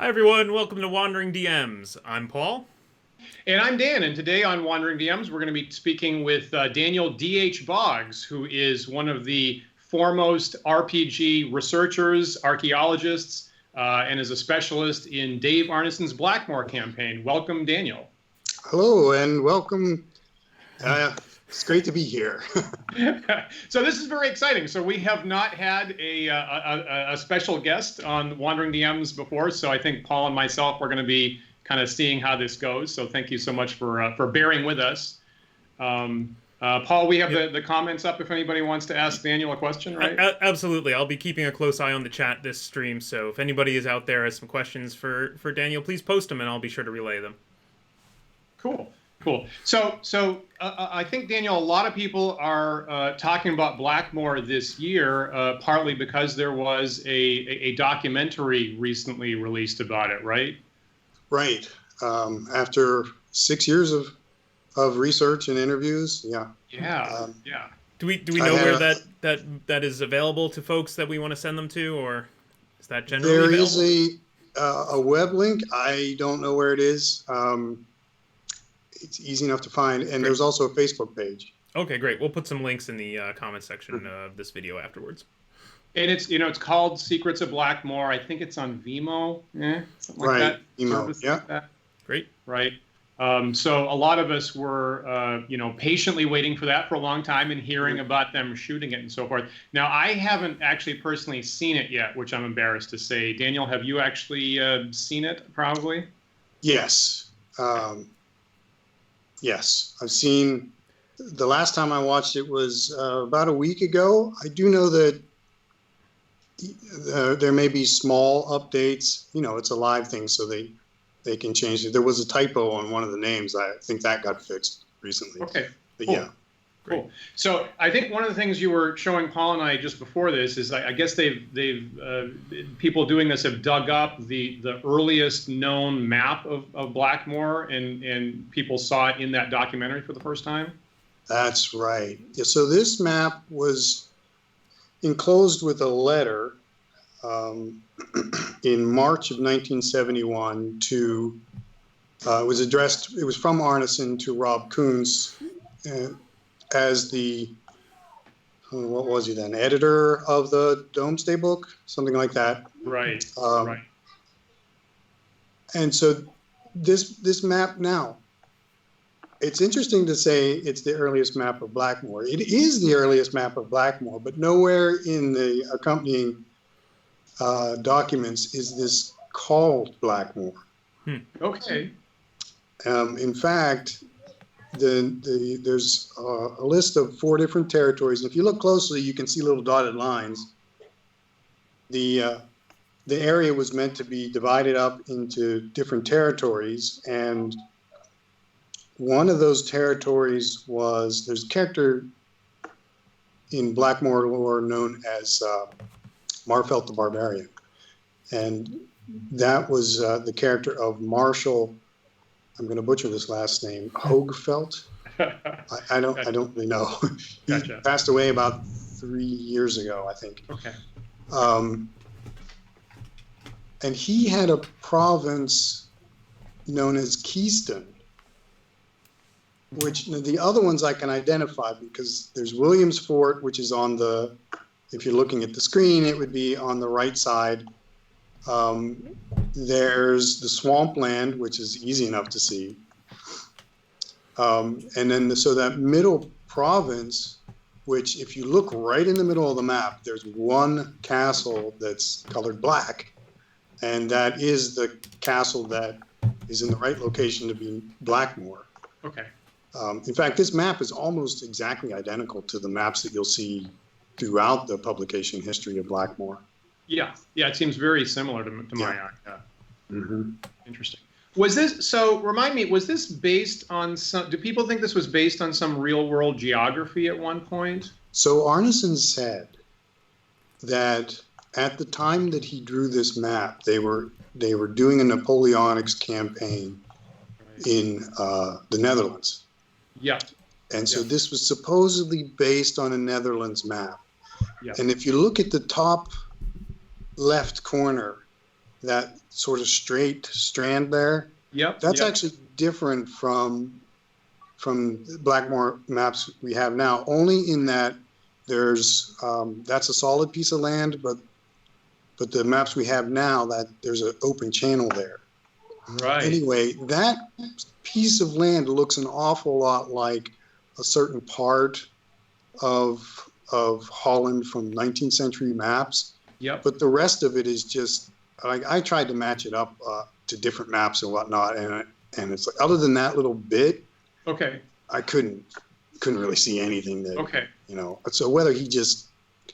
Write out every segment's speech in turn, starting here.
Hi everyone, welcome to Wandering DMs. I'm Paul. And I'm Dan, and today on Wandering DMs, we're going to be speaking with Daniel DH Boggs, who is one of the foremost RPG researchers, archaeologists, and is a specialist in Dave Arneson's Blackmoor campaign. Welcome, Daniel. Hello, and welcome. It's great to be here. So this is very exciting. So we have not had a special guest on Wandering DMs before, so I think Paul and myself are going to be kind of seeing how this goes. So thank you so much for bearing with us. Paul, we have the comments up if anybody wants to ask Daniel a question, right? Absolutely. I'll be keeping a close eye on the chat this stream, so if anybody is out there has some questions for Daniel, please post them and I'll be sure to relay them. Cool. So I think, Daniel, a lot of people are talking about Blackmoor this year, partly because there was a documentary recently released about it, right? Right. After 6 years of research and interviews, yeah. Yeah. Do we know where that is available to folks that we want to send them to, or is that generally available? There is a web link. I don't know where it is. It's easy enough to find, and Great. There's also a Facebook page. Okay, great. We'll put some links in the comment section of this video afterwards. And it's called Secrets of Blackmoor. I think it's on Vimeo, something like that. Vimeo, yeah. Like that. Great. Right. So a lot of us were, patiently waiting for that for a long time and hearing about them shooting it and so forth. Now, I haven't actually personally seen it yet, which I'm embarrassed to say. Daniel, have you actually seen it, probably? Yes. Yes. I've seen... The last time I watched it was about a week ago. I do know that there may be small updates. It's a live thing, so they can change it. There was a typo on one of the names. I think that got fixed recently. Okay. But cool. Yeah. Cool. So I think one of the things you were showing Paul and I just before this is I guess people doing this have dug up the earliest known map of Blackmoor, and people saw it in that documentary for the first time. That's right. Yeah, so this map was enclosed with a letter in March of 1971 to, it was from Arneson to Rob Kuntz as the, what was he then, editor of the Domesday Book, something like that. Right, right. And so this map now, it's interesting to say it's the earliest map of Blackmoor. It is the earliest map of Blackmoor, but nowhere in the accompanying documents is this called Blackmoor. Okay. In fact, there's a list of 4 different territories. And if you look closely, you can see little dotted lines. The area was meant to be divided up into different territories, and one of those territories there's a character in Blackmoor lore known as Marfelt the Barbarian, and that was the character of Marshal. I'm going to butcher this last name. Hoagfelt. I don't really know. He Gotcha. passed away about 3 years ago, I think. Okay. And he had a province known as Keyston, which the other ones I can identify because there's Williams Fort, which is on the, if you're looking at the screen, it would be on the right side. There's the swampland, which is easy enough to see. And then so that middle province, which if you look right in the middle of the map, there's one castle that's colored black. And that is the castle that is in the right location to be Blackmoor. Okay. In fact, this map is almost exactly identical to the maps that you'll see throughout the publication history of Blackmoor. Yeah, it seems very similar to my eye. Yeah. Mm-hmm. Interesting. Remind me, was this based on do people think this was based on some real world geography at one point? So Arneson said that at the time that he drew this map, they were doing a Napoleonics campaign in the Netherlands. Yeah. And so this was supposedly based on a Netherlands map. Yeah. And if you look at the top left corner, that sort of straight strand there. Yep. That's actually different from Blackmoor maps we have now, only in that there's that's a solid piece of land, but the maps we have now, that there's an open channel there. Right. Anyway, that piece of land looks an awful lot like a certain part of Holland from 19th century maps. Yep. But the rest of it is just, I tried to match it up to different maps and whatnot, and it's like, other than that little bit, Okay. I couldn't really see anything that, Okay. So whether he just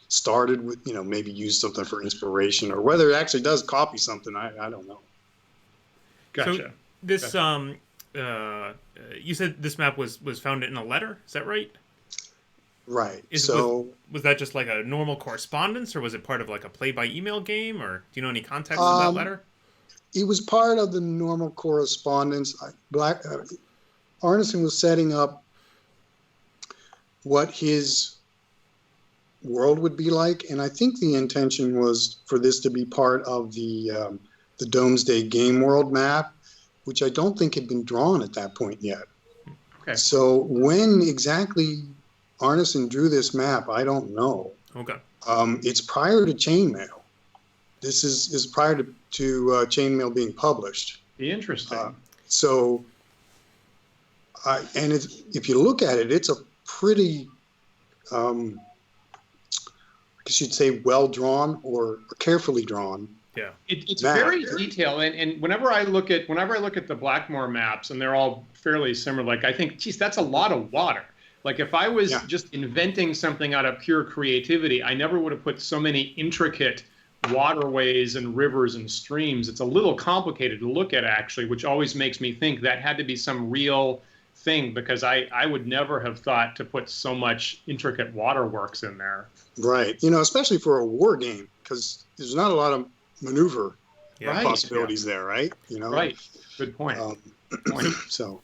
started with, maybe used something for inspiration, or whether it actually does copy something, I don't know. Gotcha. So this, you said this map was found in a letter. Is that right? Right. Was that just like a normal correspondence, or was it part of like a play-by-email game, or do you know any context of that letter? It was part of the normal correspondence. Arneson was setting up what his world would be like, and I think the intention was for this to be part of the Domesday Game World map, which I don't think had been drawn at that point yet. Okay. So when exactly Arneson drew this map, I don't know. Okay. It's prior to chainmail. This is prior to chainmail being published. Interesting. If you look at it, it's a pretty, I guess you'd say, well drawn or carefully drawn. Yeah, it's very detailed, and whenever I look at the Blackmoor maps, and they're all fairly similar, like I think, geez, that's a lot of water. Like if I was just inventing something out of pure creativity, I never would have put so many intricate waterways and rivers and streams. It's a little complicated to look at, actually, which always makes me think that had to be some real thing, because I would never have thought to put so much intricate waterworks in there. Right. Especially for a war game, because there's not a lot of maneuver possibilities there, right? Right. Good point. So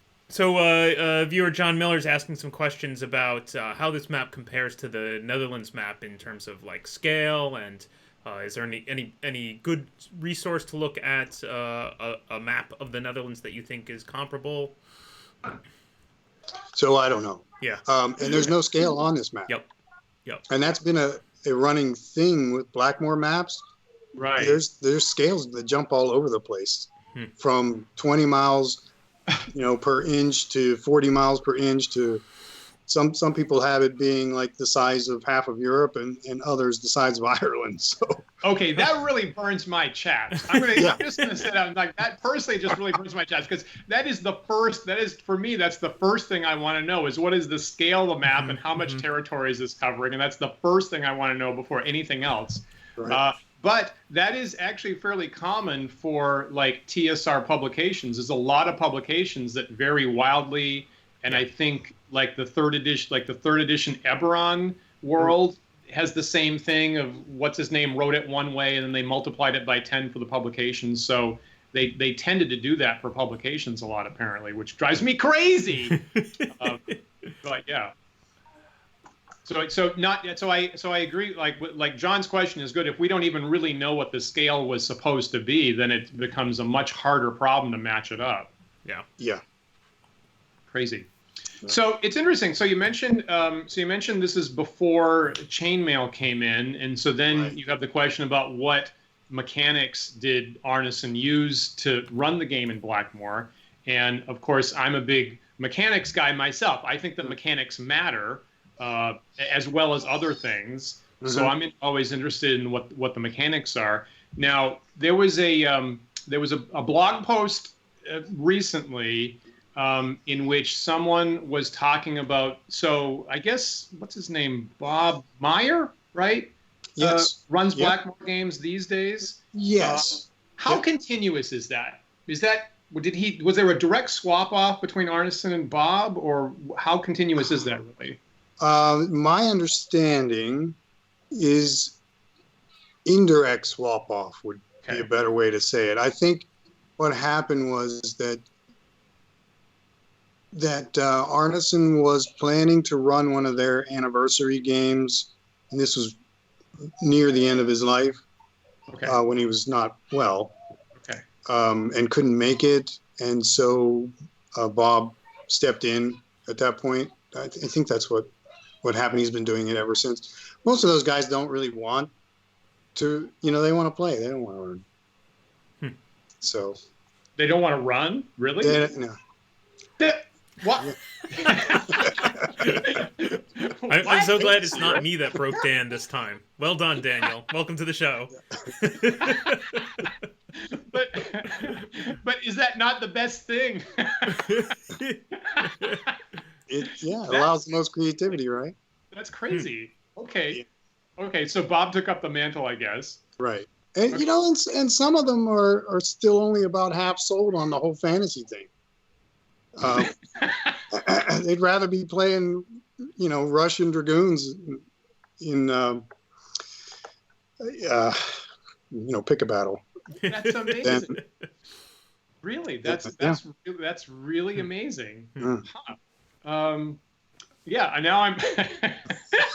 viewer John Miller's asking some questions about how this map compares to the Netherlands map in terms of like scale, and is there any good resource to look at a map of the Netherlands that you think is comparable? So I don't know. Yeah. And there's no scale on this map. Yep. And that's been a running thing with Blackmoor maps. Right. There's scales that jump all over the place, from 20 miles, per inch to 40 miles per inch to some people have it being like the size of half of Europe, and others the size of Ireland. So okay, that really burns my chaps. I'm just gonna say that, like, that personally just really burns my chaps, because for me that's the first thing I want to know, is what is the scale of the map and how much territory is this covering, and that's the first thing I want to know before anything else. Right. But that is actually fairly common for like TSR publications. There's a lot of publications that vary wildly, and I think like the third edition Eberron World has the same thing of what's his name wrote it one way and then they multiplied it by 10 for the publications. So they tended to do that for publications a lot, apparently, which drives me crazy. But yeah. So I agree. Like John's question is good. If we don't even really know what the scale was supposed to be, then it becomes a much harder problem to match it up. Yeah. Yeah. Crazy. So it's interesting. So you mentioned this is before chainmail came in, and so then you have the question about what mechanics did Arneson use to run the game in Blackmoor. And of course, I'm a big mechanics guy myself. I think that mechanics matter as well as other things. So I'm always interested in what the mechanics are. Now there was a blog post recently in which someone was talking about, so I guess, what's his name? Bob Meyer, right? Yes. Runs Blackmoor games these days. Yes. How continuous is that? Was there a direct swap off between Arneson and Bob, or how continuous is that really? My understanding is indirect swap off would be a better way to say it. I think what happened was that Arneson was planning to run one of their anniversary games, and this was near the end of his life, when he was not well. and couldn't make it. And so Bob stepped in at that point. I think that's what happened. He's been doing it ever since. Most of those guys don't really want to, they want to play. They don't want to learn. So they don't want to run? Really? No. What? I'm so glad it's not me that broke Dan this time. Well done, Daniel. Welcome to the show. But is that not the best thing? It allows the most creativity, right? That's crazy. Okay. Okay, so Bob took up the mantle, I guess. Right. And and some of them are still only about half sold on the whole fantasy thing. They'd rather be playing, Russian Dragoons in pick a battle. That's amazing. Really, that's really amazing. Huh. Yeah, now I'm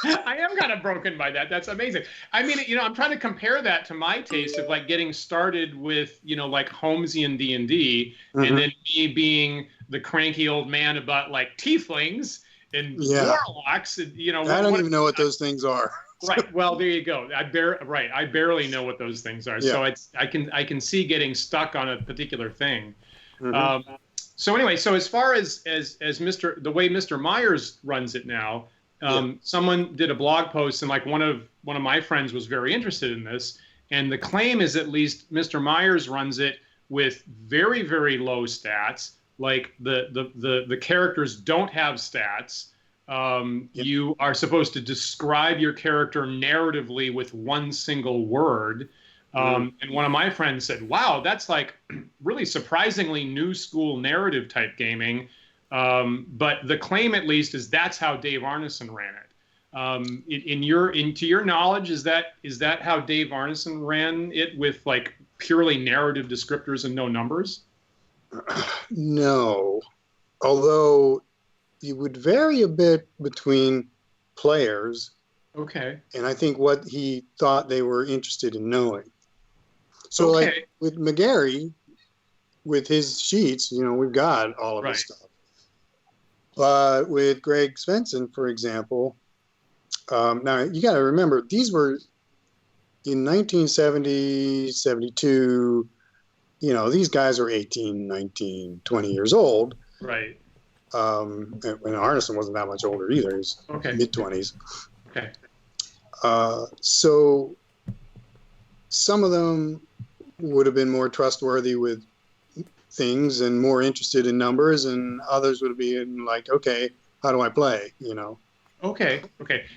I am kind of broken by that. That's amazing. I mean, I'm trying to compare that to my taste of like getting started with, like Holmesian D&D, and then me being the cranky old man about like tieflings and warlocks, and I don't even know what those things are. Right. Well, there you go. I barely know what those things are. Yeah. So I can see getting stuck on a particular thing. So anyway, so as far as the way Mr. Myers runs it now, someone did a blog post, and like one of my friends was very interested in this, and the claim is at least Mr. Myers runs it with very, very low stats. Like the characters don't have stats. You are supposed to describe your character narratively with one single word. And one of my friends said, wow, that's like really surprisingly new school narrative type gaming. But the claim, at least, is that's how Dave Arneson ran it. To your knowledge, is that how Dave Arneson ran it, with like purely narrative descriptors and no numbers? No, although it would vary a bit between players. Okay. And I think what he thought they were interested in knowing. So like with McGarry, with his sheets, we've got all of his stuff. But with Greg Svensson, for example, now you got to remember, these were in 1970, 72, these guys are 18, 19, 20 years old. Right. And Arneson wasn't that much older either. He was mid-20s. Okay. So some of them would have been more trustworthy with things and more interested in numbers, and others would be in like, okay, how do I play? Okay.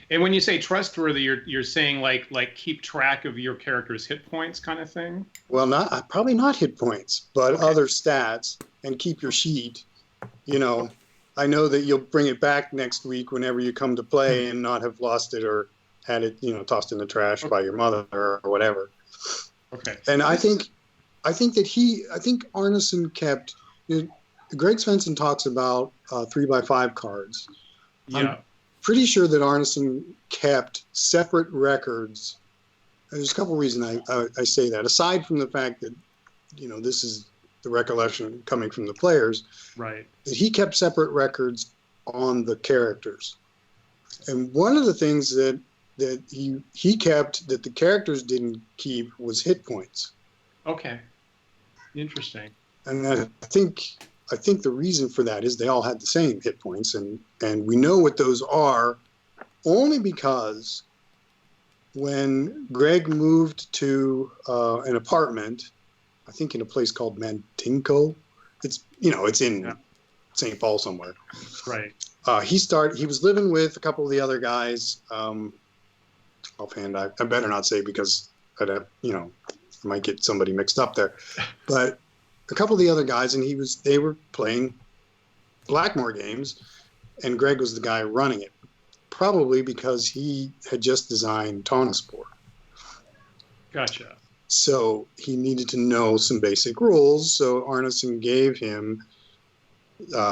And when you say trustworthy, you're saying like keep track of your character's hit points kind of thing? Well, probably not hit points, but other stats, and keep your sheet. I know that you'll bring it back next week whenever you come to play and not have lost it or had it, tossed in the trash by your mother or whatever. Okay. And I think Arneson kept, Greg Svensson talks about 3x5 cards. Yeah. I'm pretty sure that Arneson kept separate records. There's a couple reasons I say that, aside from the fact that, this is the recollection coming from the players. Right. That he kept separate records on the characters. And one of the things that he kept that the characters didn't keep was hit points. Okay. Interesting. And I think the reason for that is they all had the same hit points, and we know what those are only because when Greg moved to an apartment, I think in a place called Mantinko, it's in St. Paul somewhere. Right. He was living with a couple of the other guys. Offhand, I better not say, because I might get somebody mixed up there. But a couple of the other guys, and they were playing Blackmoor games, and Greg was the guy running it, probably because he had just designed Tawnaspor. Gotcha. So he needed to know some basic rules. So Arneson gave him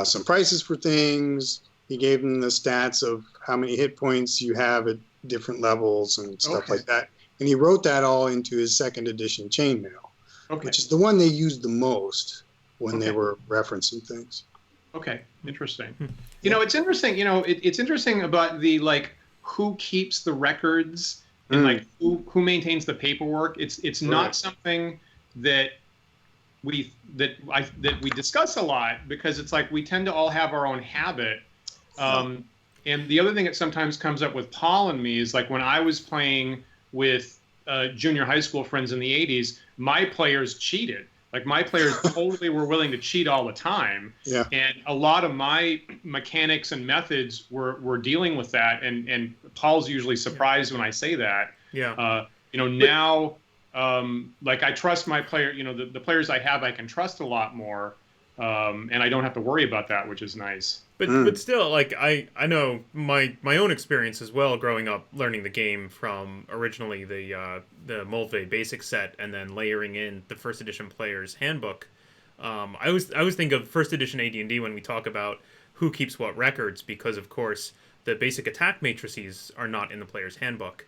some prices for things. He gave him the stats of how many hit points you have at different levels and stuff like that. And he wrote that all into his second edition chainmail. Okay. which is the one they used the most when they were referencing things. Okay, interesting. It's interesting. It's interesting about the who keeps the records and who maintains the paperwork. It's not something that we discuss a lot, because it's like we tend to all have our own habit. And the other thing that sometimes comes up with Paul and me is, like, when I was playing with junior high school friends in the 80s, my players cheated. Like, my players totally were willing to cheat all the time. Yeah. And a lot of my mechanics and methods were dealing with that. And Paul's usually surprised when I say that. Yeah. Now, I trust my player, the players I have, I can trust a lot more. And I don't have to worry about that, which is nice. But still, like, I know my own experience as well, growing up learning the game from originally the Moldvay basic set, and then layering in the first edition player's handbook. I always think of first edition AD&D when we talk about who keeps what records, because of course the basic attack matrices are not in the player's handbook,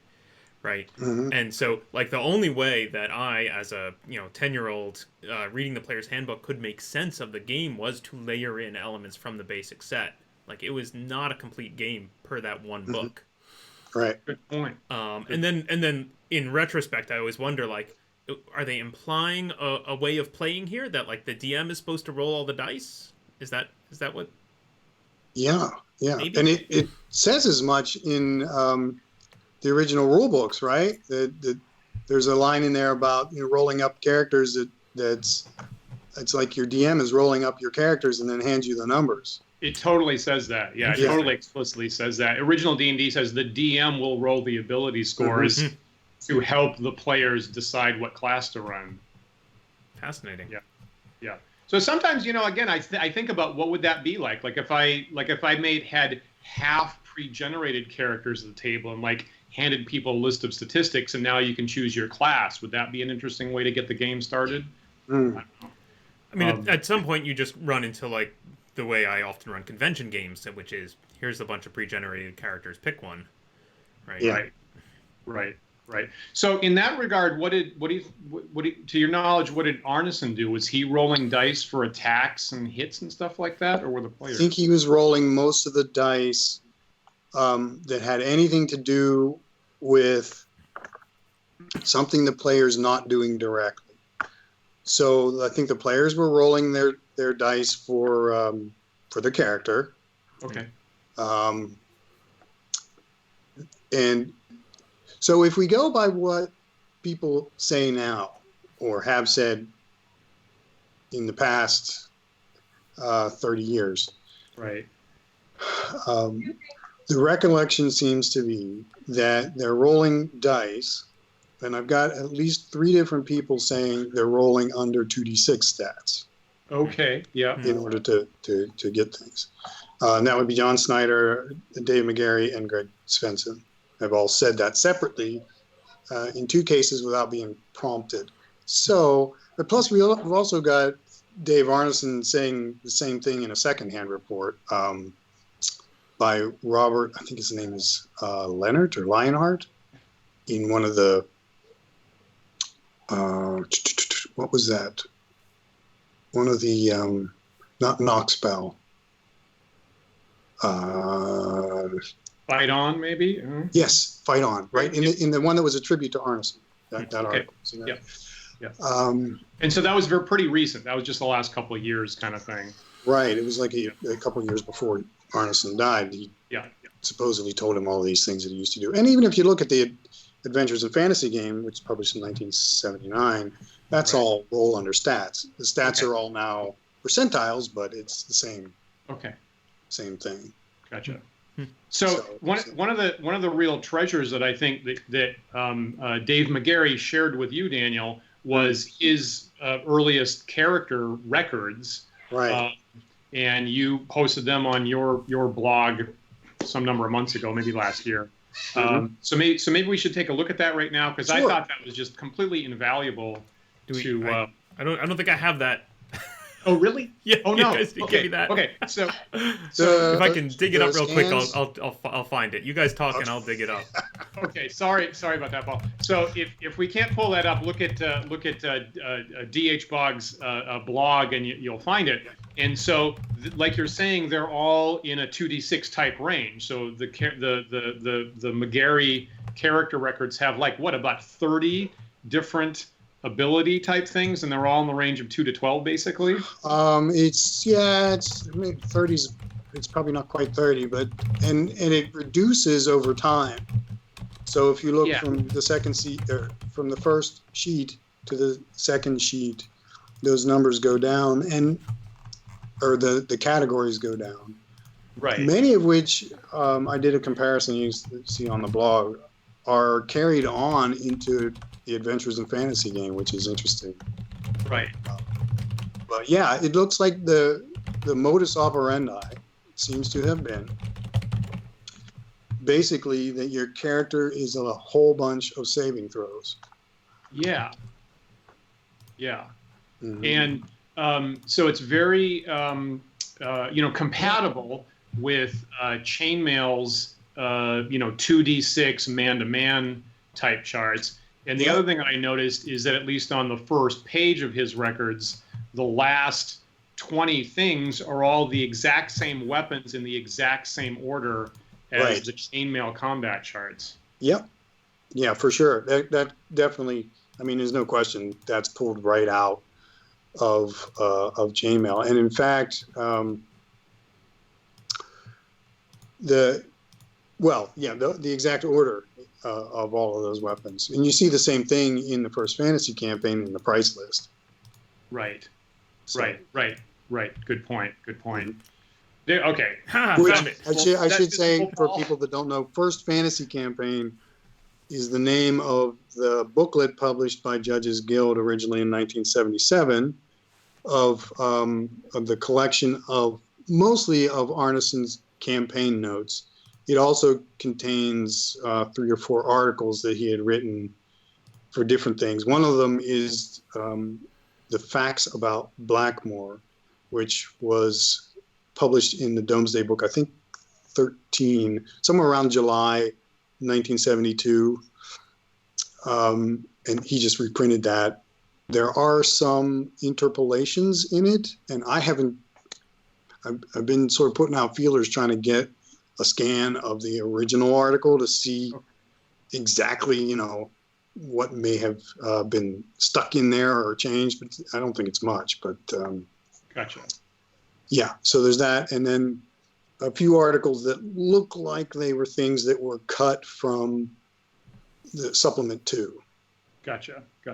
right? And so, like, the only way that I, as a 10-year-old reading the player's handbook, could make sense of the game was to layer in elements from the basic set. Like, it was not a complete game per that one book. Right. Good point. And then in retrospect, I always wonder, like, are they implying a way of playing here that, like, the DM is supposed to roll all the dice? Is that what? Yeah. Maybe? And it says as much in the original rule books, right? That there's a line in there about rolling up characters it's like your DM is rolling up your characters and then hands you the numbers. It totally says that. Yeah, it totally explicitly says that. Original D&D says the DM will roll the ability scores to help the players decide what class to run. Fascinating. Yeah. So sometimes, again, I think about what would that be like? Like if I had half pre-generated characters at the table and, like, handed people a list of statistics, and now you can choose your class. Would that be an interesting way to get the game started? I don't know. I mean, at some point you just run into, like, the way I often run convention games, which is, here's a bunch of pre-generated characters, pick one. Right. Yeah. Right. So in that regard, what did to your knowledge, what did Arneson do? Was he rolling dice for attacks and hits and stuff like that, or were the players? I think he was rolling most of the dice that had anything to do with something the player's not doing directly. So I think the players were rolling their dice for their character. Okay. And so if we go by what people say now or have said in the past 30 years, right. The recollection seems to be that they're rolling dice, and I've got at least 3 different people saying they're rolling under 2d6 stats. Okay, yeah. In order to get things. And that would be John Snyder, Dave McGarry, and Greg Svensson. Have all said that separately in 2 cases without being prompted. So, but plus we've also got Dave Arneson saying the same thing in a secondhand report. By Robert, I think his name is Leonard or Lionheart, in one of the, what was that? One of the, not Knoxbell. Fight On, maybe? Yes, Fight On, right? In the one that was a tribute to Arneson, that article. So that, yeah. And so that was pretty recent. That was just the last couple of years kind of thing. Right. It was like a couple of years before Arneson died. He supposedly told him all these things that he used to do. And even if you look at the Adventures in Fantasy game, which was published in 1979, that's all roll under stats. The stats are all now percentiles, but it's the same. Okay. Same thing. Gotcha. So one of the real treasures that I think that Dave McGarry shared with you, Daniel, was his earliest character records. Right. And you posted them on your blog some number of months ago, maybe last year. So maybe we should take a look at that right now, because I thought that was just completely invaluable. I don't think I have that. Oh, really? Yeah, Oh, you no. guys did Okay. give me that. Okay. So If I can dig it up real quick, scans- I'll find it. You guys talk and I'll dig it up. okay. Sorry about that, Paul. So if we can't pull that up, look at DH Boggs' blog, and you'll find it. And so, like you're saying, they're all in a 2d6 type range. So the McGarry character records have like what, about 30 different ability type things, and they're all in the range of 2 to 12, basically. It's maybe 30s. It's probably not quite 30, but and it reduces over time. So if you look from the second sheet, or from the first sheet to the second sheet, those numbers go down, or the categories go down. Right. Many of which I did a comparison you see on the blog are carried on into the Adventures in Fantasy game, which is interesting. Right. But yeah, it looks like the modus operandi seems to have been basically that your character is a whole bunch of saving throws. Yeah. Mm-hmm. And so it's very compatible with chainmail's 2d6 man-to-man type charts. And the other thing I noticed is that at least on the first page of his records, the last 20 things are all the exact same weapons in the exact same order as the chainmail combat charts. Yep. Yeah, for sure. That definitely, I mean, there's no question that's pulled right out of chainmail. And in fact, the exact order of all of those weapons. And you see the same thing in the First Fantasy campaign in the price list. Right. So, Right. Good point. Okay. Which Found it. I should say, for Paul. people that don't know, First Fantasy Campaign is the name of the booklet published by Judges Guild originally in 1977 of the collection of mostly of Arneson's campaign notes. It also contains 3 or 4 articles that he had written for different things. One of them is the facts about Blackmoor, which was published in the Domesday Book, I think 13, somewhere around July 1972. And he just reprinted that. There are some interpolations in it, and I've been sort of putting out feelers trying to get a scan of the original article to see exactly, what may have been stuck in there or changed, but I don't think it's much. But Gotcha. Yeah, so there's that, and then a few articles that look like they were things that were cut from the supplement 2. Gotcha. Yeah.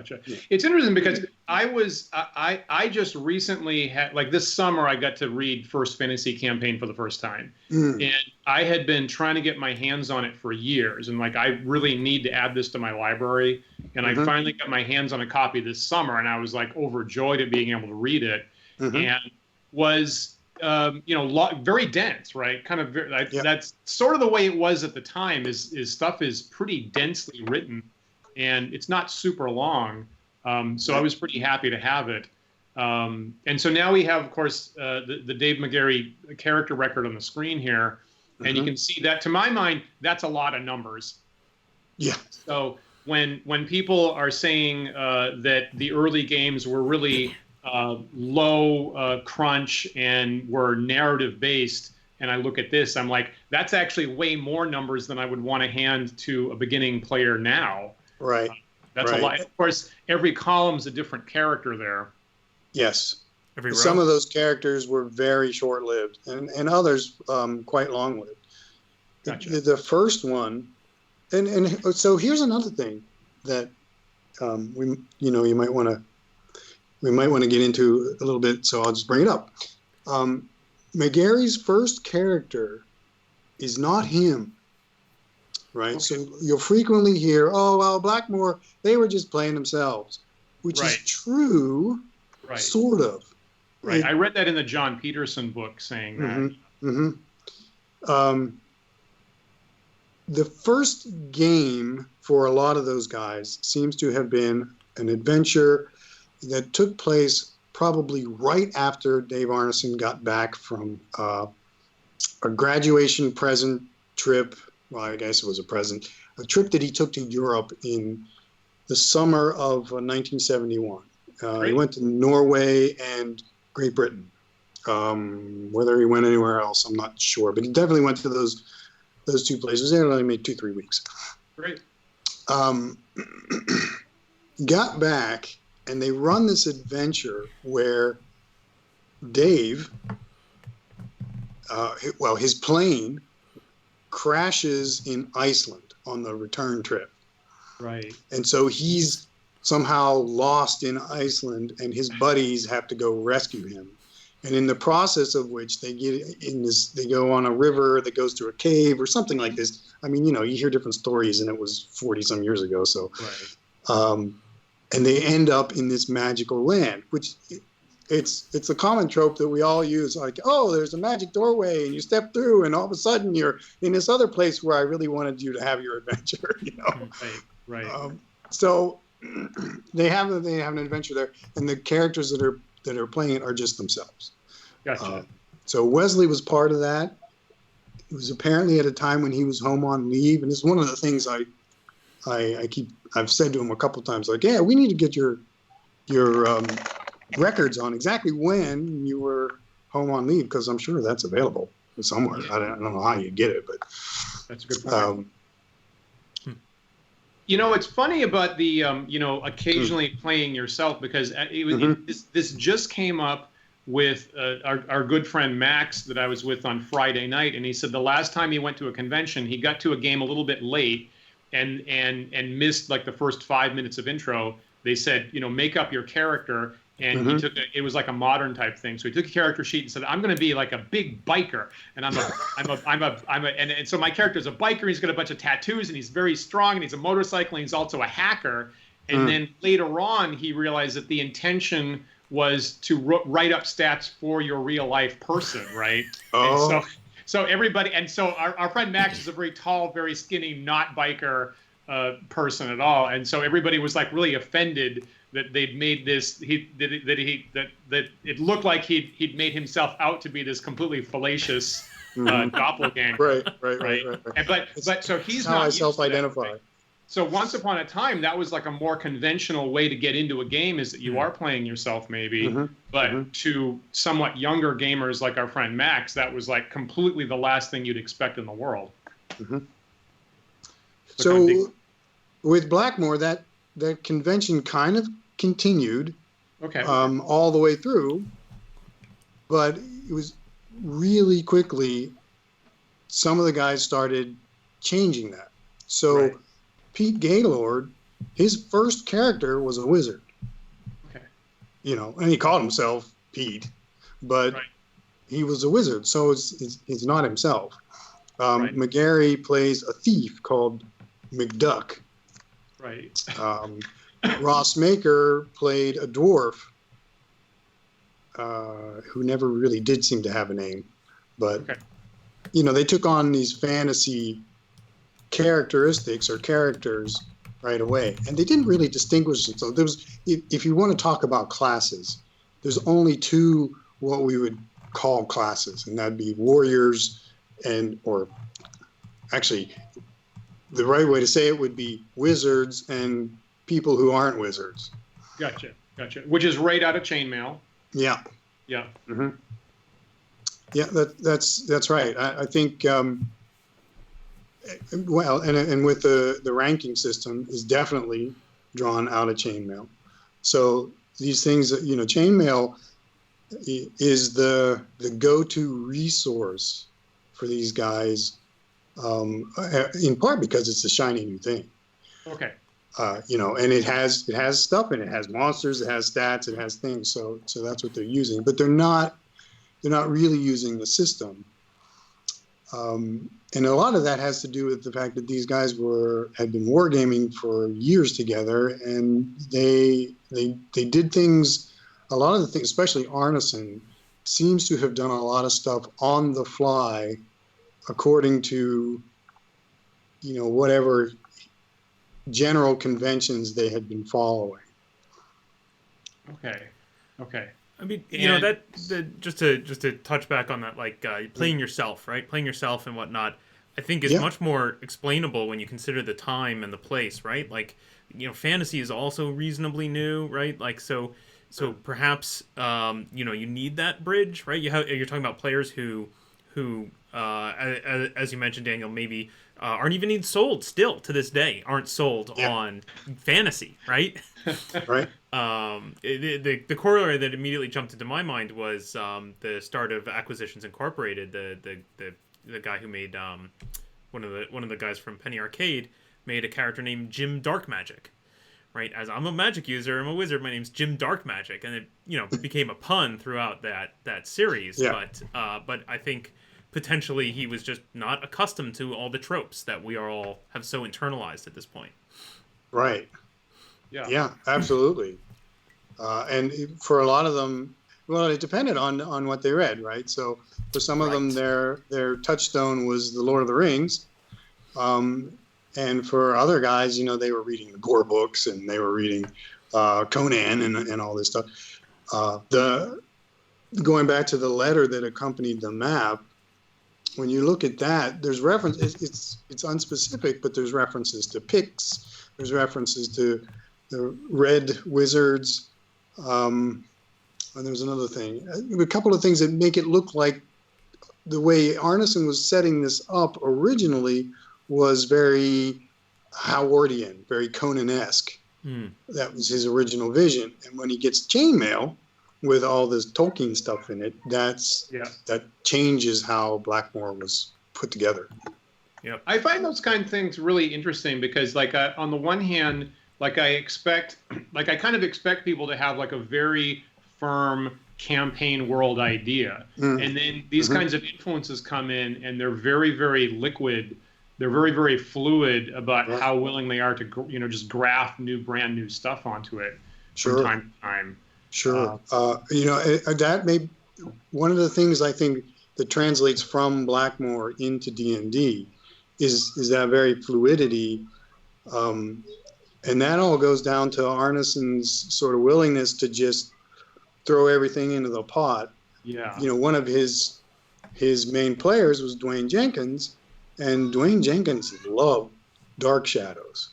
It's interesting because I just recently had, like this summer, I got to read First Fantasy Campaign for the first time. And I had been trying to get my hands on it for years. And like, I really need to add this to my library. And I finally got my hands on a copy this summer, and I was like overjoyed at being able to read it. And was, very dense, right? Kind of, that's sort of the way it was at the time, is stuff is pretty densely written. And it's not super long, so I was pretty happy to have it. And so now we have, of course, the Dave McGarry character record on the screen here, and you can see that, to my mind, that's a lot of numbers. Yeah. So when people are saying that the early games were really low crunch and were narrative based, and I look at this, I'm like, that's actually way more numbers than I would want to hand to a beginning player now. Right. That's a lot. Of course, every column's a different character there. Yes. Every row. Some of those characters were very short-lived, and others quite long-lived. Gotcha. The first one, and so here's another thing that we might want to get into a little bit. So I'll just bring it up. McGarry's first character is not him. Right. Okay. So you'll frequently hear, "Oh, well, Blackmoor, they were just playing themselves," which is true, sort of. Right. I read that in the John Peterson book saying that. The first game for a lot of those guys seems to have been an adventure that took place probably right after Dave Arneson got back from a graduation present trip. Well, I guess it was a trip that he took to Europe in the summer of 1971. He went to Norway and Great Britain. Whether he went anywhere else, I'm not sure, but he definitely went to those two places. They only made 2-3 weeks. Great. Got back, and they run this adventure where Dave, his plane crashes in Iceland on the return trip. Right. And so he's somehow lost in Iceland, and his buddies have to go rescue him. And in the process of which they go on a river that goes through a cave or something like this. I mean, you hear different stories, and it was 40 some years ago. So, right. And they end up in this magical land, which it's a common trope that we all use. Like, oh, there's a magic doorway, and you step through, and all of a sudden you're in this other place where I really wanted you to have your adventure. Right. So they have an adventure there, and the characters that are playing it are just themselves. Gotcha. So Wesley was part of that. It was apparently at a time when he was home on leave, and it's one of the things I've said to him a couple times, like, yeah, we need to get your records on exactly when you were home on leave, because I'm sure that's available somewhere. I don't know how you get it, but that's a good point. It's funny about the, occasionally playing yourself, because this just came up with our good friend Max that I was with on Friday night. And he said the last time he went to a convention, he got to a game a little bit late and missed like the first 5 minutes of intro. They said, make up your character. And he took it was like a modern type thing. So he took a character sheet and said, I'm going to be like a big biker. And and so my character is a biker. He's got a bunch of tattoos, and he's very strong, and he's a motorcycle, and he's also a hacker. And then later on, he realized that the intention was to write up stats for your real life person, right? Oh. And so everybody, and so our friend Max is a very tall, very skinny, not biker person at all. And so everybody was like really offended that they'd made this, that it looked like he'd made himself out to be this completely fallacious doppelganger. Right. And, but so he's how not. I self-identify. So once upon a time, that was like a more conventional way to get into a game, is that you are playing yourself maybe, but to somewhat younger gamers like our friend Max, that was like completely the last thing you'd expect in the world. So with Blackmoor, that convention kind of continued all the way through, but it was really quickly, some of the guys started changing that. So Pete Gaylord, his first character was a wizard. And he called himself Pete, but he was a wizard, so it's not himself. McGarry plays a thief called McDuck. Ross Maker played a dwarf who never really did seem to have a name, but they took on these fantasy characteristics or characters right away, and they didn't really distinguish themselves. There was, if you want to talk about classes, there's only two what we would call classes, and that'd be warriors or actually the right way to say it would be wizards and people who aren't wizards. Gotcha. Which is right out of Chainmail. Yeah. Yeah. Yeah, that's right. I think, and with the ranking system is definitely drawn out of Chainmail. So these things that, Chainmail is the go-to resource for these guys, in part because it's a shiny new thing. And it has stuff in it. It has monsters, it has stats, it has things. So that's what they're using, but they're not really using the system. And a lot of that has to do with the fact that these guys had been wargaming for years together, and they did things. A lot of the things, especially Arneson, seems to have done a lot of stuff on the fly, according to, whatever general conventions they had been following. Okay. I mean, you know, just to touch back on that, like playing yourself, right? Playing yourself and whatnot, I think is much more explainable when you consider the time and the place, right? Like, you know, fantasy is also reasonably new, right? Like, so perhaps you know, you need that bridge, right? You're talking about players who as you mentioned, Daniel, maybe aren't even sold still to this day, aren't sold on fantasy, right? Right. The corollary that immediately jumped into my mind was the start of Acquisitions Incorporated. The guy who made one of the guys from Penny Arcade made a character named Jim Dark Magic, right? As I'm a magic user, I'm a wizard. My name's Jim Dark Magic, and it, you know, became a pun throughout that series. Yeah. But I think potentially he was just not accustomed to all the tropes that we all have so internalized at this point. Right. Yeah. Yeah, absolutely. And for a lot of them, well, it depended on what they read, right? So for some of them, their touchstone was the Lord of the Rings. And for other guys, you know, they were reading the Gore books and they were reading Conan and all this stuff. Going back to the letter that accompanied the map, when you look at that, there's reference. It's unspecific, but there's references to Picts. There's references to the Red Wizards. And there's another thing. A couple of things that make it look like the way Arneson was setting this up originally was very Howardian, very Conan-esque. That was his original vision. And when he gets Chainmail with all this Tolkien stuff in it, that changes how Blackmoor was put together. Yeah, I find those kind of things really interesting because, like, on the one hand, like I kind of expect people to have like a very firm campaign world idea, and then these kinds of influences come in, and they're very, very liquid. They're very, very fluid about how willing they are to, you know, just graft brand new stuff onto it from time to time. Sure. You know, that may one of the things I think that translates from Blackmoor into D&D is that very fluidity. And that all goes down to Arneson's sort of willingness to just throw everything into the pot. Yeah. You know, one of his main players was Dwayne Jenkins, and Dwayne Jenkins loved Dark Shadows,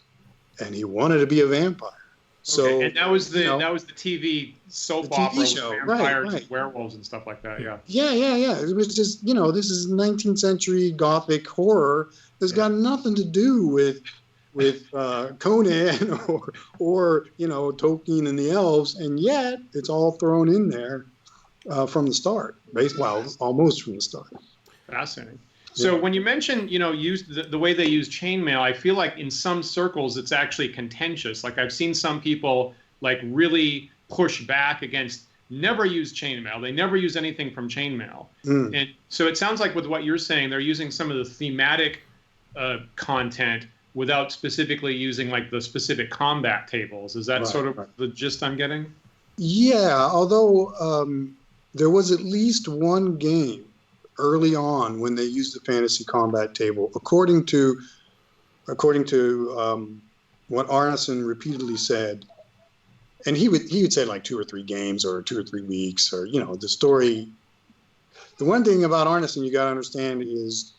and he wanted to be a vampire. So, and that was the TV soap opera with vampires and werewolves and stuff like that. Yeah. Yeah. It was just, you know, this is 19th century Gothic horror. It's got nothing to do with Conan or you know, Tolkien and the elves, and yet it's all thrown in there from the start. Almost from the start. Fascinating. So when you mention, you know, the way they use chainmail, I feel like in some circles it's actually contentious. Like I've seen some people like really push back against never use chainmail. They never use anything from chainmail. And so it sounds like with what you're saying, they're using some of the thematic content without specifically using like the specific combat tables. Is that sort of the gist I'm getting? Yeah, although there was at least one game early on when they used the fantasy combat table, according to what Arneson repeatedly said, and he would say like 2 or 3 games or 2 or 3 weeks, or, you know, the story. The one thing about Arneson you got to understand is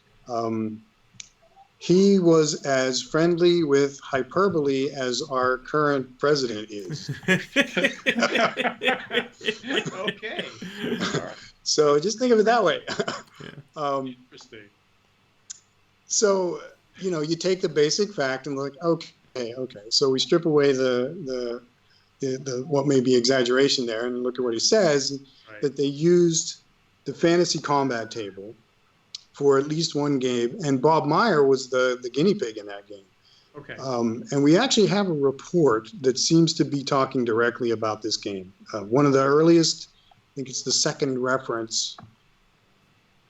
he was as friendly with hyperbole as our current president is. Okay. So just think of it that way. Interesting. So, you know, you take the basic fact and like, okay. So we strip away the what may be exaggeration there and look at what he says, that they used the fantasy combat table for at least one game, and Bob Meyer was the guinea pig in that game. Okay. And we actually have a report that seems to be talking directly about this game. One of the earliest, I think it's the second reference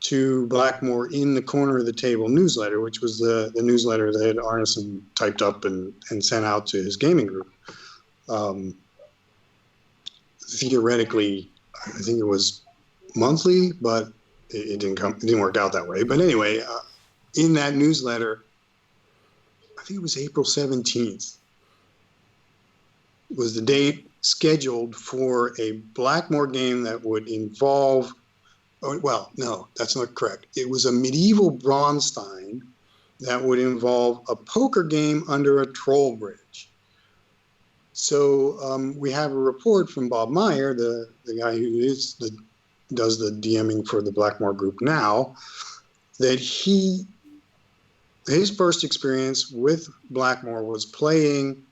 to Blackmoor in the Corner of the Table newsletter, which was the newsletter that Arneson typed up and sent out to his gaming group. Theoretically, I think it was monthly, but it didn't work out that way. But anyway, in that newsletter, I think it was April 17th, was the date scheduled for a Blackmoor game that would involve, oh, well, no, that's not correct. It was a medieval Bronstein that would involve a poker game under a troll bridge. So we have a report from Bob Meyer, the guy who does the DMing for the Blackmoor group now, that his first experience with Blackmoor was playing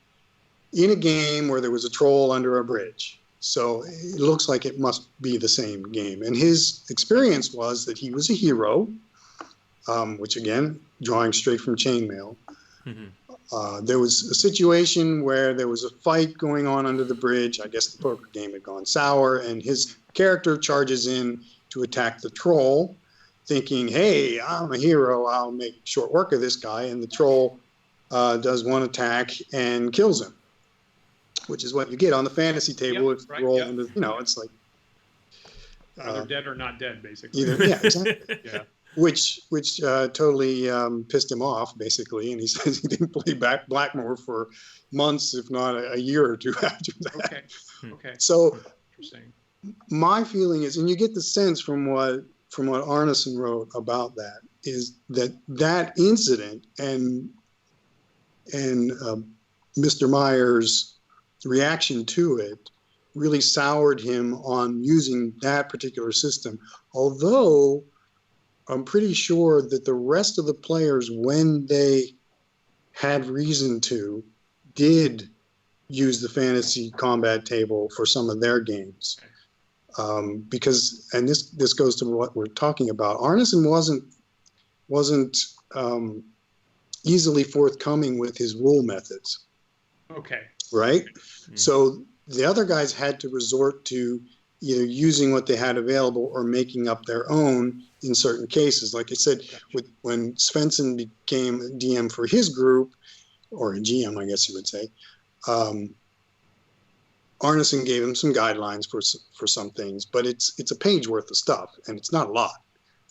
in a game where there was a troll under a bridge. So it looks like it must be the same game. And his experience was that he was a hero, which again, drawing straight from Chainmail. Mm-hmm. There was a situation where there was a fight going on under the bridge. I guess the poker game had gone sour, and his character charges in to attack the troll, thinking, hey, I'm a hero, I'll make short work of this guy. And the troll does one attack and kills him, which is what you get on the fantasy table. Yep, right, roll into, it's like either dead or not dead, basically. Yeah, exactly. Yeah. Which totally pissed him off, basically, and he says he didn't play Blackmoor for months, if not a year or two after that. Okay. So, interesting. My feeling is, and you get the sense from what Arneson wrote about that, is that incident and Mr. Meyer's reaction to it really soured him on using that particular system. Although I'm pretty sure that the rest of the players, when they had reason to, did use the fantasy combat table for some of their games. Because, and this goes to what we're talking about, Arneson wasn't easily forthcoming with his rule methods. Okay. Right? Mm-hmm. So the other guys had to resort to either using what they had available or making up their own in certain cases. Like I said, when Svensson became a DM for his group, or a GM, I guess you would say, Arneson gave him some guidelines for some things, but it's a page worth of stuff, and it's not a lot.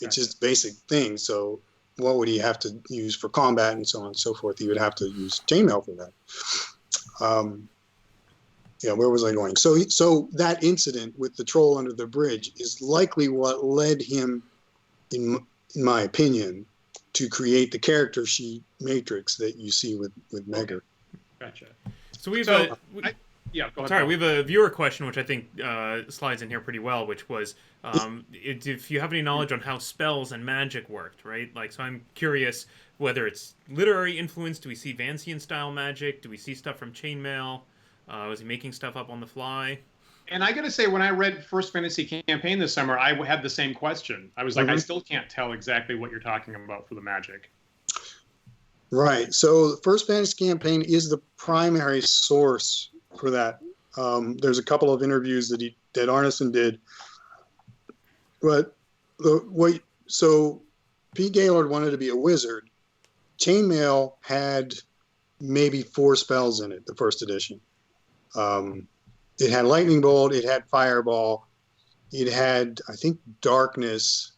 It's just basic things. So what would he have to use for combat and so on and so forth? He would have to use chainmail for that. Where was I going? So that incident with the troll under the bridge is likely what led him, in my opinion, to create the character sheet matrix that you see with Megger. Gotcha. So we have go ahead. We have a viewer question, which I think slides in here pretty well, which was if you have any knowledge on how spells and magic worked, right? Like, so I'm curious whether it's literary influence. Do we see Vancian style magic? Do we see stuff from Chainmail? Was he making stuff up on the fly? And I got to say, when I read First Fantasy Campaign this summer, I had the same question. I was like, I still can't tell exactly what you're talking about for the magic. Right. So the First Fantasy Campaign is the primary source for that. There's a couple of interviews that Arneson did. But so Pete Gaylord wanted to be a wizard. Chainmail had maybe 4 spells in it, the first edition. It had Lightning Bolt, it had Fireball, it had, I think, Darkness,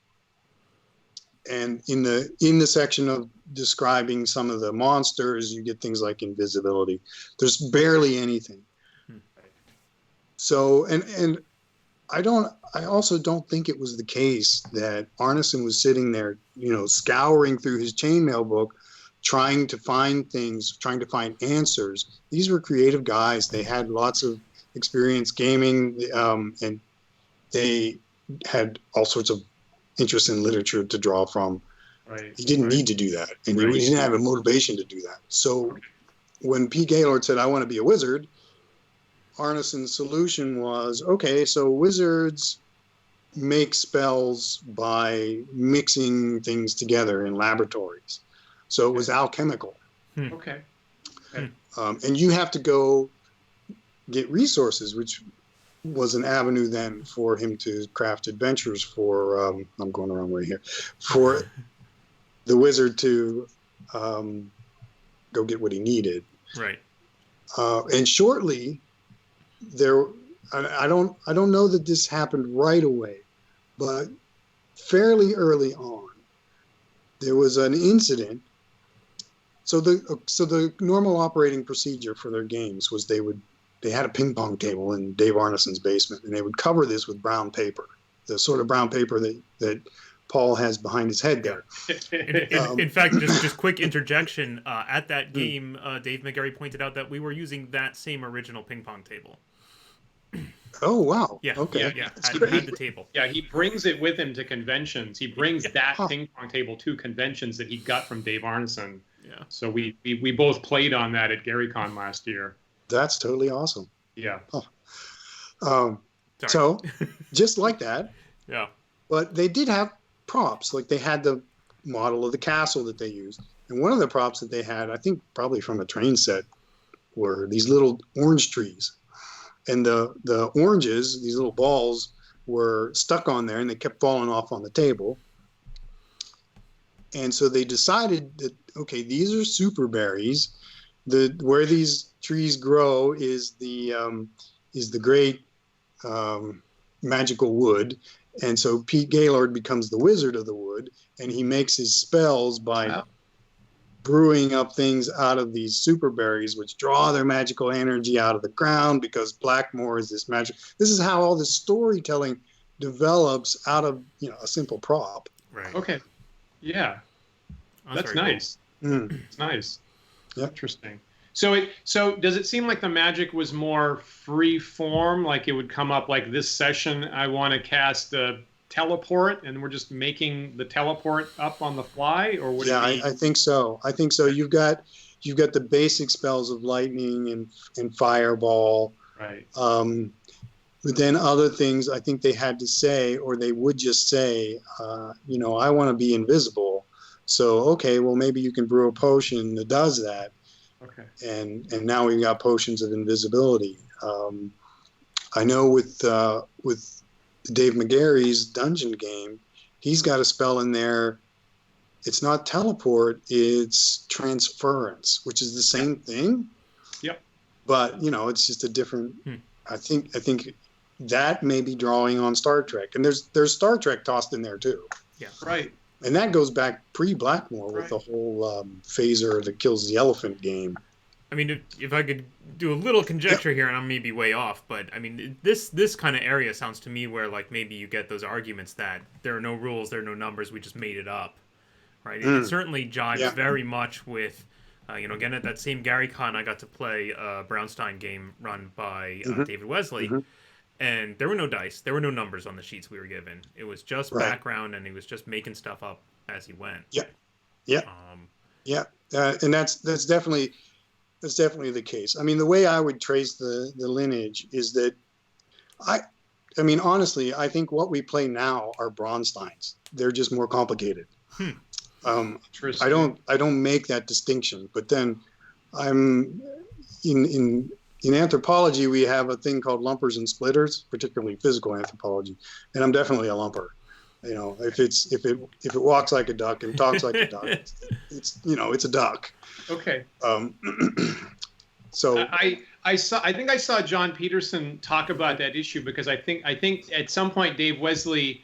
and in the section of describing some of the monsters, you get things like Invisibility. There's barely anything. So, and I also don't think it was the case that Arneson was sitting there, scouring through his chainmail book, trying to find things, trying to find answers. These were creative guys. They had lots of experience gaming, and they had all sorts of interest in literature to draw from. Right. He didn't need to do that, and he didn't have a motivation to do that. So when Pete Gaylord said, I want to be a wizard, Arneson's solution was, okay, so wizards make spells by mixing things together in laboratories. So it was alchemical. Okay. And you have to go get resources, which was an avenue then for him to craft adventures for, I'm going the wrong way here, for the wizard to go get what he needed. Right. And shortly, I don't know that this happened right away, but fairly early on, there was an incident. So the normal operating procedure for their games was they would they had a ping pong table in Dave Arneson's basement, and they would cover this with brown paper, the sort of brown paper that Paul has behind his head there. In fact, just quick interjection. At that game, Dave McGarry pointed out that we were using that same original ping pong table. Oh, wow. Yeah. Okay. Yeah. Had the table. Yeah, he brings it with him to conventions. He brings that ping pong table to conventions that he got from Dave Arneson. Yeah. So we both played on that at GaryCon last year. That's totally awesome. Yeah. So, just like that. Yeah. But they did have props. Like they had the model of the castle that they used. And one of the props that they had, I think probably from a train set, were these little orange trees. And the oranges, these little balls, were stuck on there and they kept falling off on the table. And so they decided that, okay, these are super berries. Where these trees grow is the great magical wood. And so Pete Gaylord becomes the wizard of the wood, and he makes his spells by brewing up things out of these super berries, which draw their magical energy out of the ground, because Blackmoor is this magic. This is how all this storytelling develops out of a simple prop. Right. Okay. Yeah. That's nice. Cool. It's nice. Yep. Interesting. So does it seem like the magic was more free form? Like it would come up like this session, I want to cast a teleport, and we're just making the teleport up on the fly, or would it be... I think so. You've got the basic spells of lightning and fireball. Right. But then other things, I think they had to say, or they would just say, I want to be invisible. So okay, well maybe you can brew a potion that does that. Okay. And now we've got potions of invisibility. I know with Dave McGarry's dungeon game, he's got a spell in there. It's not teleport, it's transference, which is the same thing. Yep. But it's just a different. I think that may be drawing on Star Trek, and there's Star Trek tossed in there too. Yeah. Right. And that goes back pre-Blackmoor with the whole phaser that kills the elephant game. I mean, if I could do a little conjecture here, and I'm maybe way off, but I mean, this kind of area sounds to me where like maybe you get those arguments that there are no rules, there are no numbers, we just made it up, right? It certainly jives very much with, again at that same GaryCon, I got to play a Brownstein game run by David Wesley. And there were no dice. There were no numbers on the sheets we were given. It was just background, and he was just making stuff up as he went. And that's definitely the case. I mean, the way I would trace the lineage is that I mean, honestly, I think what we play now are Braunsteins. They're just more complicated. I don't make that distinction. But then I'm in anthropology, we have a thing called lumpers and splitters, particularly physical anthropology, and I'm definitely a lumper. If it walks like a duck and talks like a duck, it's a duck. Okay. So I think I saw John Peterson talk about that issue, because I think at some point Dave Wesley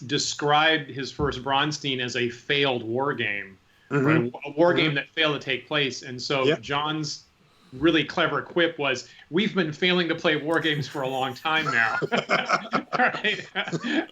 described his first Braunstein as a failed war game, right? A war game that failed to take place, and so John's really clever quip was, we've been failing to play war games for a long time now. Right?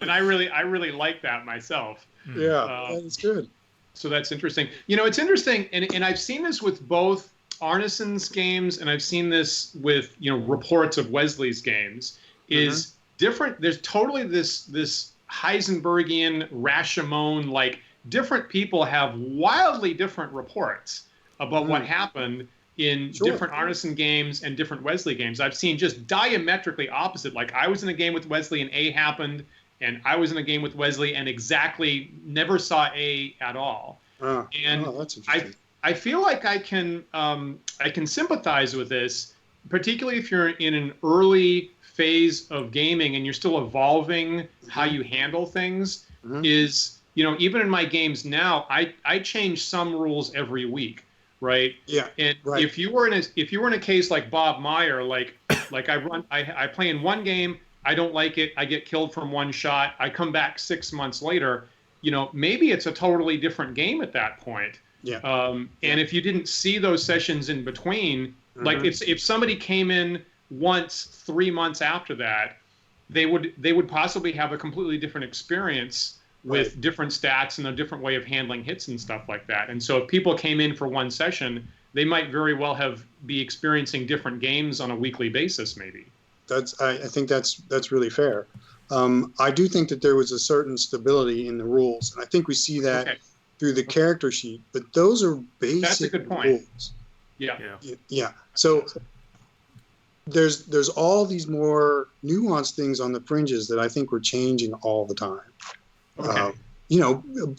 And I really like that myself. That's good. So that's interesting. It's interesting, and I've seen this with both Arneson's games, and I've seen this with reports of Wesley's games, is different. There's totally this Heisenbergian Rashomon, like different people have wildly different reports about what happened in different Arneson games and different Wesley games. I've seen just diametrically opposite. Like I was in a game with Wesley and A happened, and I was in a game with Wesley and exactly never saw A at all. That's interesting. I feel like I can sympathize with this, particularly if you're in an early phase of gaming and you're still evolving how you handle things. Is even in my games now, I change some rules every week. Right. Yeah. And if you were in a case like Bob Meyer, like I play in one game, I don't like it, I get killed from one shot, I come back 6 months later, maybe it's a totally different game at that point. And if you didn't see those sessions in between, Like if somebody came in once 3 months after that, they would possibly have a completely different experience with different stats and a different way of handling hits and stuff like that. And so if people came in for one session, they might very well be experiencing different games on a weekly basis, maybe. I think that's really fair. I do think that there was a certain stability in the rules, and I think we see that through the character sheet. But those are basic That's a good point. rules. Yeah. So there's all these more nuanced things on the fringes that I think we're changing all the time.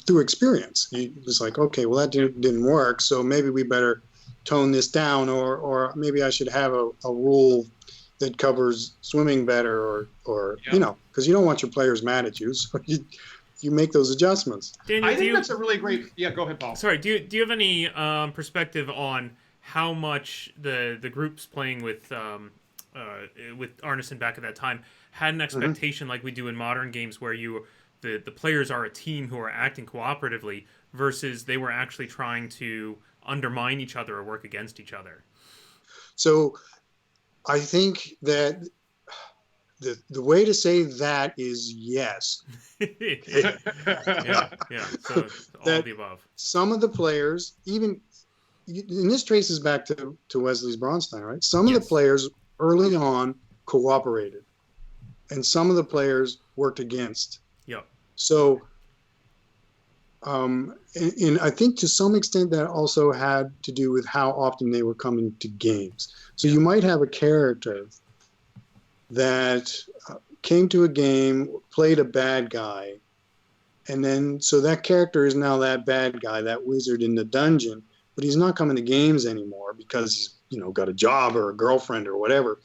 Through experience. It's like, okay, well, that didn't work, so maybe we better tone this down, or maybe I should have a rule that covers swimming better, or because you don't want your players mad at you, so you make those adjustments. Daniel, I think that's a really great. Yeah, go ahead, Paul. Sorry, do you have any perspective on how much the groups playing with Arneson back at that time had an expectation like we do in modern games, where the players are a team who are acting cooperatively versus they were actually trying to undermine each other or work against each other? So I think that the way to say that is yes. yeah. So all of the above. Some of the players, and this traces back to Wesley's Bronstein, right? Some of the players early on cooperated, and some of the players worked against. Yep. So, and I think to some extent that also had to do with how often they were coming to games. So you might have a character that came to a game, played a bad guy, and then so that character is now that bad guy, that wizard in the dungeon, but he's not coming to games anymore because he's got a job or a girlfriend or whatever.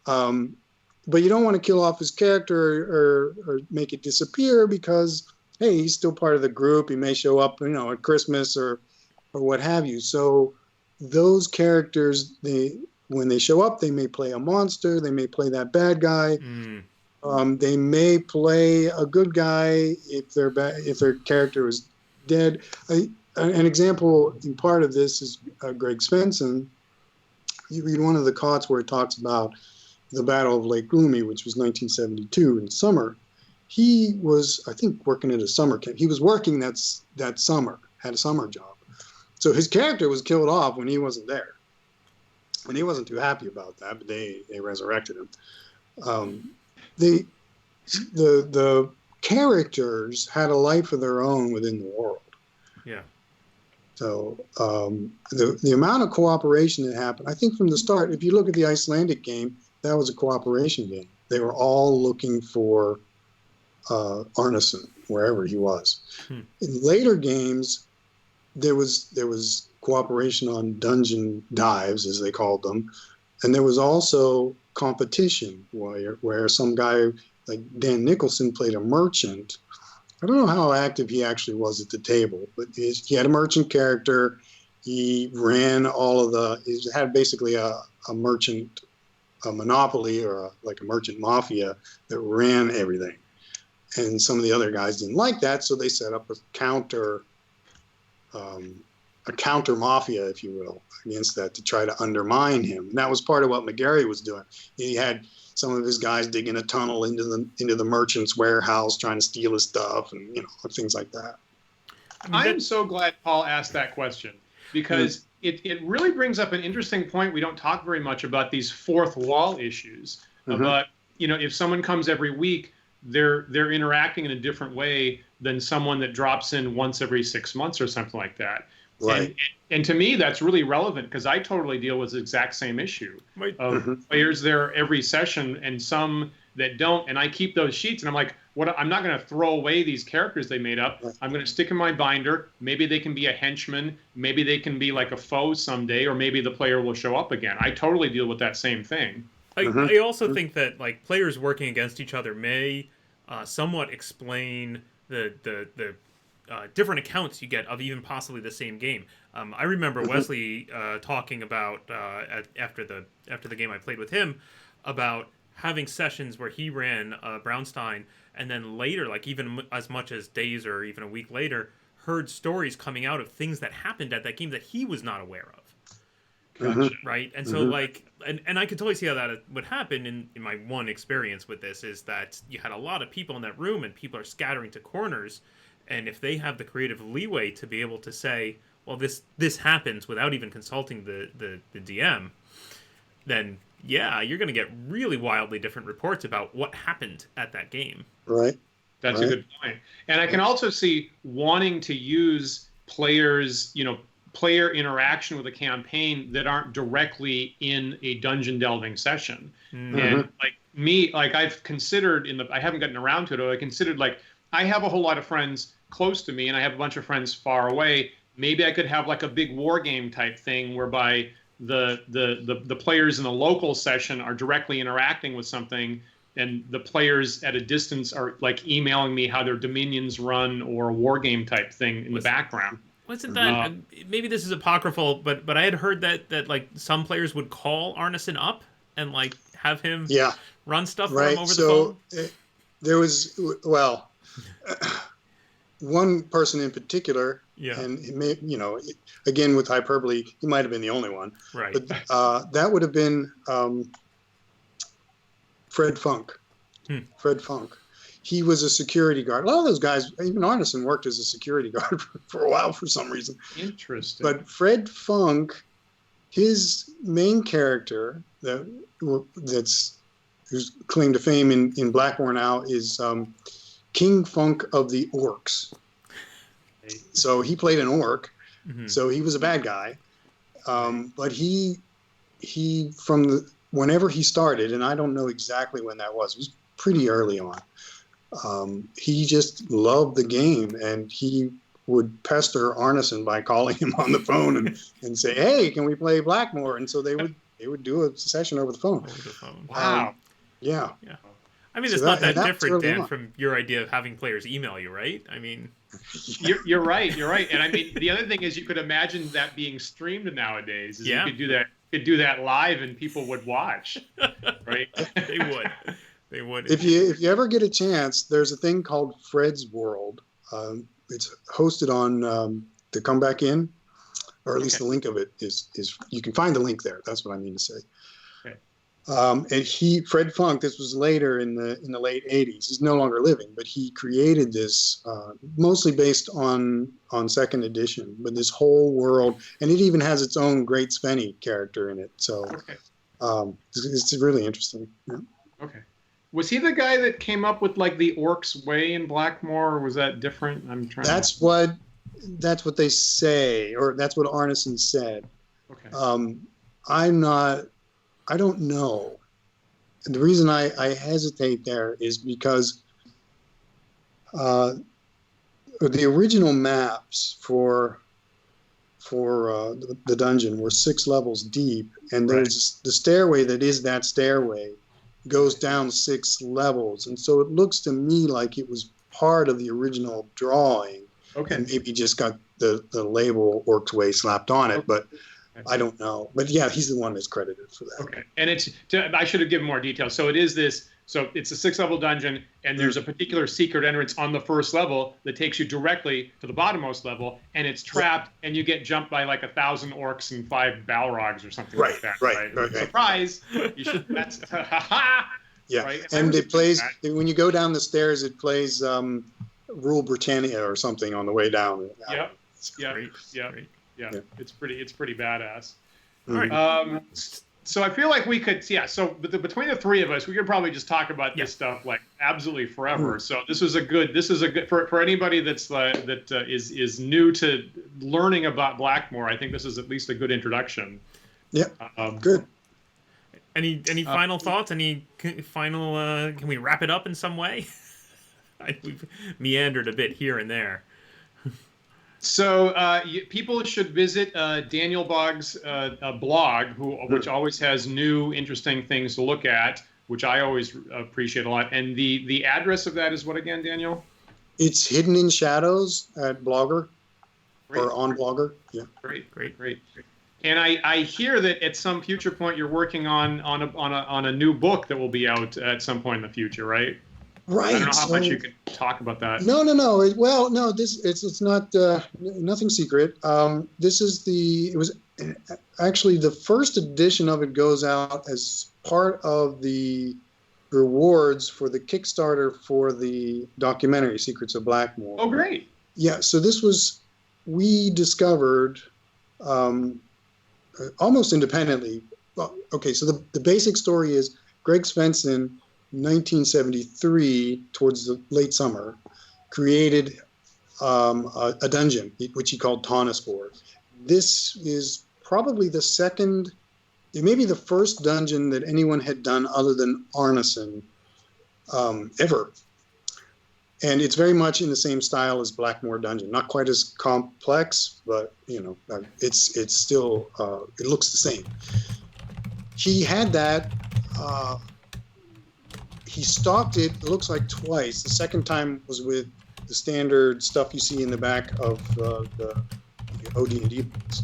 But you don't want to kill off his character or make it disappear because, hey, he's still part of the group. He may show up, at Christmas or what have you. So those characters, when they show up, they may play a monster. They may play that bad guy. They may play a good guy if their character is dead. An example in part of this is Greg Svensson. You read one of the Cots where it talks about the Battle of Lake Gloomy, which was 1972 in summer. He was, I think, working at a summer camp. He was working that summer, had a summer job. So his character was killed off when he wasn't there. And he wasn't too happy about that, but they resurrected him. The characters had a life of their own within the world. Yeah. So the amount of cooperation that happened, I think from the start, if you look at the Icelandic game, that was a cooperation game. They were all looking for Arneson, wherever he was. In later games, there was cooperation on dungeon dives, as they called them, and there was also competition where some guy like Dan Nicholson played a merchant. I don't know how active he actually was at the table, but he had a merchant character. He ran he had basically a merchant, a monopoly or a merchant mafia that ran everything. And some of the other guys didn't like that, so they set up a counter mafia, if you will, against that to try to undermine him. And that was part of what McGarry was doing. He had some of his guys digging a tunnel into the merchant's warehouse, trying to steal his stuff, and things like that. I'm so glad Paul asked that question, because it really brings up an interesting point. We don't talk very much about these fourth wall issues. But if someone comes every week, they're interacting in a different way than someone that drops in once every 6 months or something like that. Right. And to me, that's really relevant because I totally deal with the exact same issue of players there every session and some that don't. And I keep those sheets and I'm like, I'm not going to throw away these characters they made up. I'm going to stick in my binder. Maybe they can be a henchman. Maybe they can be like a foe someday, or maybe the player will show up again. I totally deal with that same thing. I also think that players working against each other may somewhat explain the different accounts you get of even possibly the same game. I remember Wesley talking about after the game I played with him about having sessions where he ran Brownstein, and then later, even as much as days or even a week later, heard stories coming out of things that happened at that game that he was not aware of. Gotcha. right? And so like, and I could totally see how that would happen in my one experience with this is that you had a lot of people in that room and people are scattering to corners. And if they have the creative leeway to be able to say, well, this happens without even consulting the DM, then yeah, you're going to get really wildly different reports about what happened at that game. Right. That's a good point. And I can also see wanting to use players, player interaction with a campaign that aren't directly in a dungeon delving session. And I've considered I haven't gotten around to it, but I considered I have a whole lot of friends close to me and I have a bunch of friends far away. Maybe I could have like a big war game type thing whereby the players in the local session are directly interacting with something and the players at a distance are like emailing me how their dominions run or a war game type thing in the background. Wasn't that maybe this is apocryphal, but I had heard that like some players would call Arneson up and like have him run stuff for him over the phone? There was one person in particular, and it may, again with hyperbole, he might have been the only one, right? But that would have been Fred Funk. Fred Funk. He was a security guard. A lot of those guys, even Arneson worked as a security guard for a while for some reason. Interesting. But Fred Funk, his main character who's claimed to fame in Blackmoor now is King Funk of the Orcs. So he played an orc. So he was a bad guy. But he whenever he started, and I don't know exactly when that was, it was pretty early on. He just loved the game, and he would pester Arneson by calling him on the phone and say, "Hey, can we play Blackmoor?" And so they would do a session over the phone. Wow. Yeah. I mean, it's not that different, Dan, from your idea of having players email you, right? I mean, you're right. And I mean, the other thing is you could imagine that being streamed nowadays. You could do that live and people would watch, right? They would. They would. If you ever get a chance, there's a thing called Fred's World. It's hosted on the Comeback Inn, or at least the link of it is you can find the link there. That's what I mean to say. Okay. And Fred Funk, this was later in the late 80s. He's no longer living, but he created this mostly based on second edition, but this whole world, and it even has its own Great Svenny character in it. So it's really interesting. Yeah. Okay. Was he the guy that came up with like the Orcs Way in Blackmoor, or was that different? That's what they say, or that's what Arneson said. Okay. I don't know. And the reason I hesitate there is because the original maps for the dungeon were 6 levels deep, and there's the stairway that is that stairway goes down 6 levels, and so it looks to me like it was part of the original drawing. Okay. And maybe just got the label Orcs Way slapped on it, but I don't know. But yeah, he's the one that's credited for that. Okay. And I should have given more details. So it's a 6-level dungeon, and there's a particular secret entrance on the first level that takes you directly to the bottommost level, and it's trapped, and you get jumped by like 1,000 orcs and 5 balrogs or something like that. Right. Surprise! You should. That's yeah. Right? And it plays when you go down the stairs. It plays Rule Britannia or something on the way down. Yep. Great. Yeah. It's pretty badass. All right. So I feel like we could, so between the three of us, we could probably just talk about this stuff like absolutely forever. So this is a good for anybody that is new to learning about Blackmoor. I think this is at least a good introduction. Yeah. Good. Any final thoughts? Any final? Can we wrap it up in some way? We've meandered a bit here and there. So people should visit Daniel Boggs' blog, which always has new, interesting things to look at, which I always appreciate a lot. And the address of that is what again, Daniel? It's Hidden in Shadows at Blogger, or on Blogger. Yeah. Great. And I hear that at some future point you're working on a new book that will be out at some point in the future, right? Right. I don't know how much you could talk about that. No. It's not nothing secret. It was actually, the first edition of it goes out as part of the rewards for the Kickstarter for the documentary Secrets of Blackmoor. Oh, great. Yeah, so we discovered almost independently. Well, okay, so the basic story is Greg Svensson, 1973, towards the late summer, created a dungeon, which he called Tawnaspor. This is probably the second, it may be the first dungeon that anyone had done other than Arneson ever. And it's very much in the same style as Blackmoor Dungeon. Not quite as complex, but it's still it looks the same. He had that. He stocked it. It looks like twice. The second time was with the standard stuff you see in the back of the OD&D books,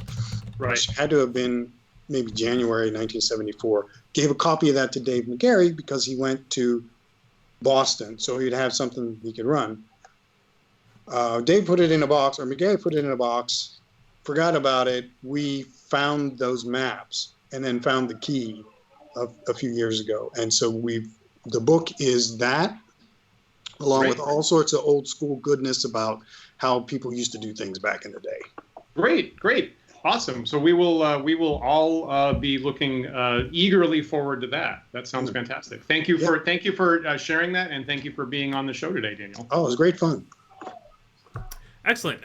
Right. which had to have been maybe January 1974. Gave a copy of that to Dave McGarry because he went to Boston, so he'd have something he could run. Dave put it in a box, or McGarry put it in a box, forgot about it. We found those maps and then found the key a few years ago. And so the book is that, along Great. with all sorts of old school goodness about how people used to do things back in the day. Great. Awesome. So we will all be looking eagerly forward to that. That sounds fantastic. Thank you for sharing that, and thank you for being on the show today, Daniel. Oh, it was great fun. Excellent.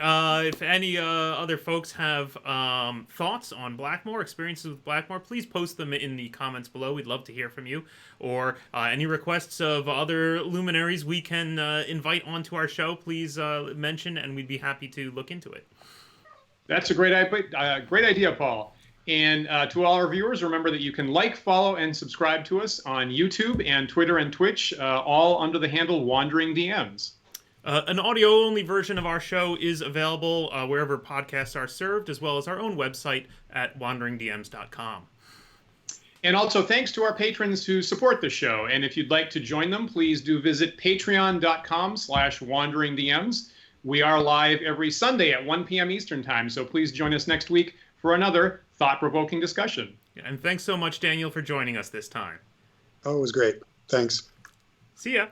If any other folks have thoughts on Blackmoor, experiences with Blackmoor, please post them in the comments below. We'd love to hear from you. Or any requests of other luminaries we can invite onto our show, please mention, and we'd be happy to look into it. That's a great idea, Paul. And to all our viewers, remember that you can like, follow, and subscribe to us on YouTube and Twitter and Twitch, all under the handle Wandering DMs. An audio-only version of our show is available wherever podcasts are served, as well as our own website at wanderingdms.com. And also, thanks to our patrons who support the show. And if you'd like to join them, please do visit patreon.com/wanderingdms. We are live every Sunday at 1 p.m. Eastern Time, so please join us next week for another thought-provoking discussion. And thanks so much, Daniel, for joining us this time. Oh, it was great. Thanks. See ya.